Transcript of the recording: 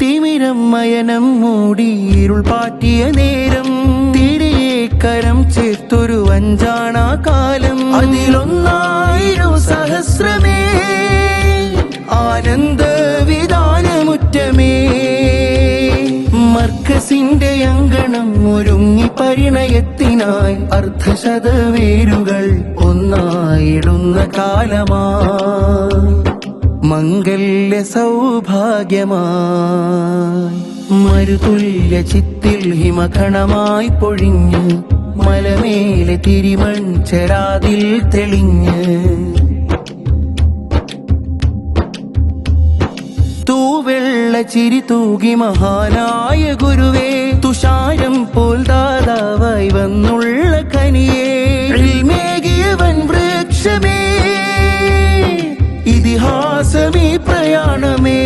തിമിരം മയനം മൂടി ഇരുൾ പാറ്റിയ നേരം തിരിയെ കരം ചേർത്തൊരു അഞ്ചാണാ കാലം അതിലൊന്നായിരം സഹസ്രമേ ആനന്ദ വിധാനമുറ്റമേ മർക്കസിന്റെ അങ്കണം ഒരുങ്ങി പരിണയത്തിനായി അർദ്ധശതവേരുകൾ ഒന്നായിടുന്ന കാലമാ മംഗല്യ സൗഭാഗ്യമായി മരുതുല്യ ചിത്തിൽ ഹിമകണമായി പൊഴിഞ്ഞ് മലമേലെ തിരിമൺ ചെരാതിൽ തെളിഞ്ഞ് തൂവെള്ള ചിരി തൂകി മഹാനായ ഗുരുവേ തുഷാരം പോൽ ദാതാവായി വന്നുള്ള കനിയേ മേകിയവൻ വൃക്ഷമേ ഇതിഹാസമീ പ്രയാണമേ